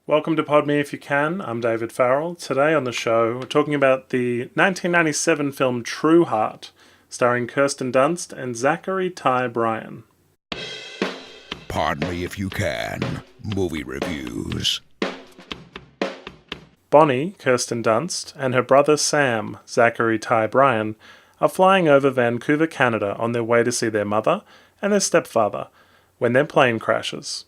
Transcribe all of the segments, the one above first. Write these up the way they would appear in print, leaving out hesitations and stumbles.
Welcome to Pod Me If You Can. I'm David Farrell. Today on the show, we're talking about the 1997 film True Heart, starring Kirsten Dunst and Zachary Ty Bryan. Pardon Me If You Can. Movie reviews. Bonnie, Kirsten Dunst, and her brother Sam, Zachary Ty Bryan, are flying over Vancouver, Canada on their way to see their mother and their stepfather when their plane crashes.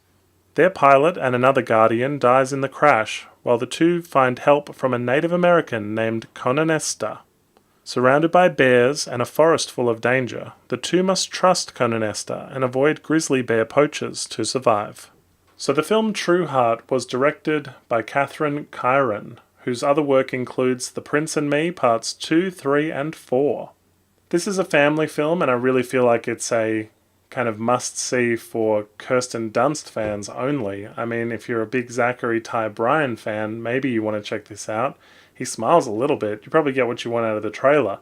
Their pilot and another guardian dies in the crash, while the two find help from a Native American named Conanesta. Surrounded by bears and a forest full of danger, the two must trust Conanesta and avoid grizzly bear poachers to survive. So the film True Heart was directed by Catherine Kyron, whose other work includes The Prince and Me Parts 2, 3, and 4. This is a family film, and I really feel like it's a kind of must-see for Kirsten Dunst fans only. I mean, if you're a big Zachary Ty Bryan fan, maybe you want to check this out. He smiles a little bit. You probably get what you want out of the trailer,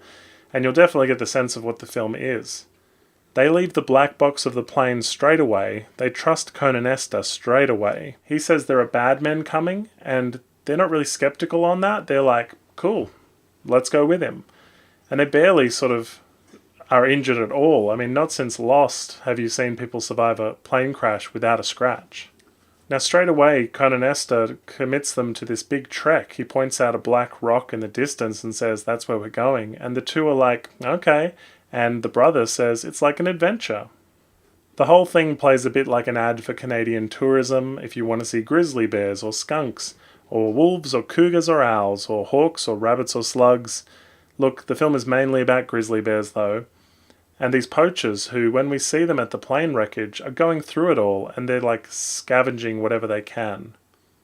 and you'll definitely get the sense of what the film is. They leave the black box of the plane straight away. They trust Conanesta straight away. He says there are bad men coming, and they're not really skeptical on that. They're like, cool, let's go with him. And they barely sort of are injured at all. I mean, not since Lost have you seen people survive a plane crash without a scratch. Now, straight away, Conanesta commits them to this big trek. He points out a black rock in the distance and says, that's where we're going. And the two are like, okay. And the brother says, it's like an adventure. The whole thing plays a bit like an ad for Canadian tourism if you want to see grizzly bears or skunks, or wolves or cougars or owls, or hawks or rabbits or slugs. Look, the film is mainly about grizzly bears though. And these poachers who, when we see them at the plane wreckage, are going through it all and they're like scavenging whatever they can.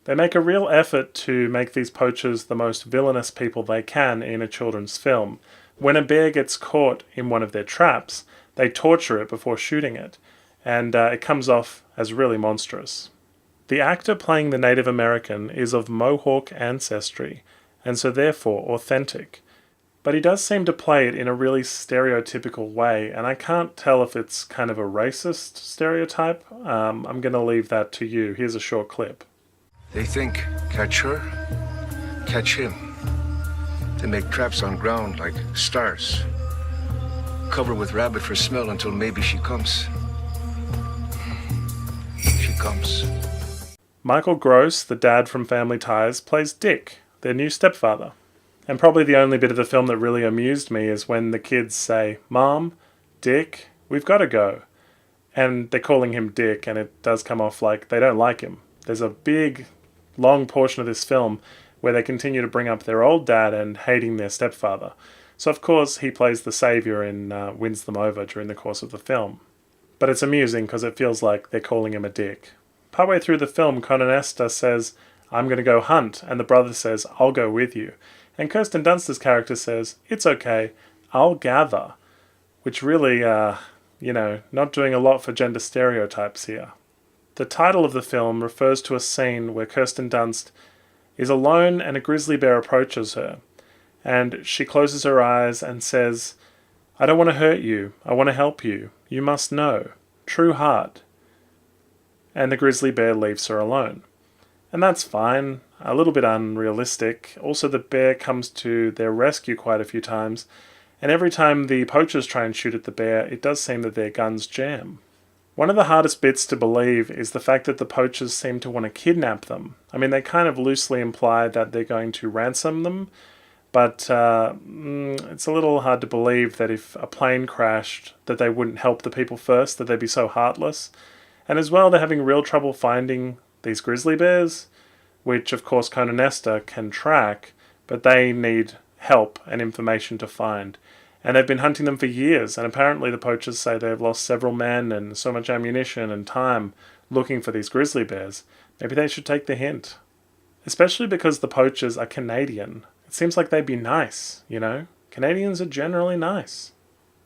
They make a real effort to make these poachers the most villainous people they can in a children's film. When a bear gets caught in one of their traps, they torture it before shooting it, and it comes off as really monstrous. The actor playing the Native American is of Mohawk ancestry, and so therefore authentic. But he does seem to play it in a really stereotypical way, and I can't tell if it's kind of a racist stereotype. I'm going to leave that to you. Here's a short clip. They think, catch her, catch him. They make traps on ground like stars. Cover with rabbit for smell until maybe she comes. She comes. Michael Gross, the dad from Family Ties, plays Dick, their new stepfather. And probably the only bit of the film that really amused me is when the kids say, Mom, Dick, we've got to go. And they're calling him Dick, and it does come off like they don't like him. There's a big, long portion of this film where they continue to bring up their old dad and hating their stepfather. So of course he plays the savior and wins them over during the course of the film. But it's amusing because it feels like they're calling him a dick. Partway through the film, Conanesta says, I'm going to go hunt, and the brother says, I'll go with you. And Kirsten Dunst's character says, it's okay, I'll gather. Which really, not doing a lot for gender stereotypes here. The title of the film refers to a scene where Kirsten Dunst is alone and a grizzly bear approaches her. And she closes her eyes and says, I don't want to hurt you, I want to help you. You must know. True heart. And the grizzly bear leaves her alone. And that's fine, a little bit unrealistic. Also, the bear comes to their rescue quite a few times, and every time the poachers try and shoot at the bear, it does seem that their guns jam. One of the hardest bits to believe is the fact that the poachers seem to want to kidnap them. I mean, they kind of loosely imply that they're going to ransom them, but it's a little hard to believe that if a plane crashed, that they wouldn't help the people first, that they'd be so heartless. And as well, they're having real trouble finding these grizzly bears, which of course Conanesta can track, but they need help and information to find. And they've been hunting them for years, and apparently the poachers say they've lost several men and so much ammunition and time looking for these grizzly bears. Maybe they should take the hint. Especially because the poachers are Canadian. It seems like they'd be nice, you know? Canadians are generally nice.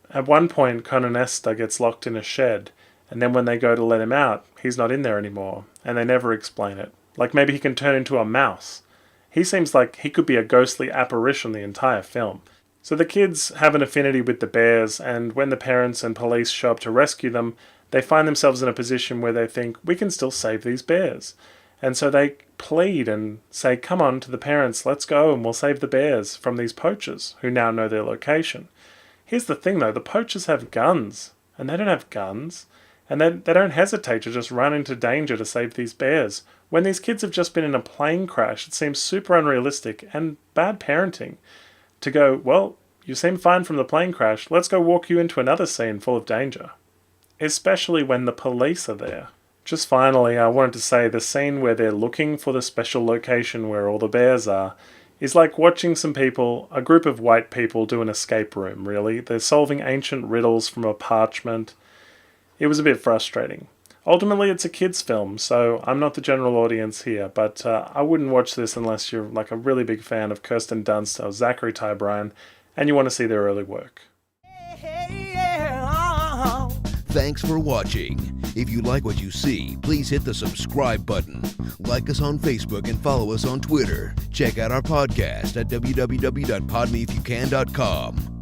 At one point, Conanesta gets locked in a shed, and then when they go to let him out, he's not in there anymore, and they never explain it. Like maybe he can turn into a mouse. He seems like he could be a ghostly apparition the entire film. So the kids have an affinity with the bears, and when the parents and police show up to rescue them, they find themselves in a position where they think, we can still save these bears. And so they plead and say, come on, to the parents, let's go and we'll save the bears from these poachers who now know their location. Here's the thing though, the poachers have guns, and they don't have guns, and they don't hesitate to just run into danger to save these bears. When these kids have just been in a plane crash, it seems super unrealistic and bad parenting to go, well, you seem fine from the plane crash, let's go walk you into another scene full of danger. Especially when the police are there. Just finally, I wanted to say the scene where they're looking for the special location where all the bears are is like watching some people, a group of white people, do an escape room, really. They're solving ancient riddles from a parchment. It was a bit frustrating. Ultimately, it's a kids' film, so I'm not the general audience here, but I wouldn't watch this unless you're like a really big fan of Kirsten Dunst or Zachary Ty Bryan and you want to see their early work. Thanks for watching. If you like what you see, please hit the subscribe button. Like us on Facebook and follow us on Twitter. Check out our podcast at www.podmeifyoucan.com.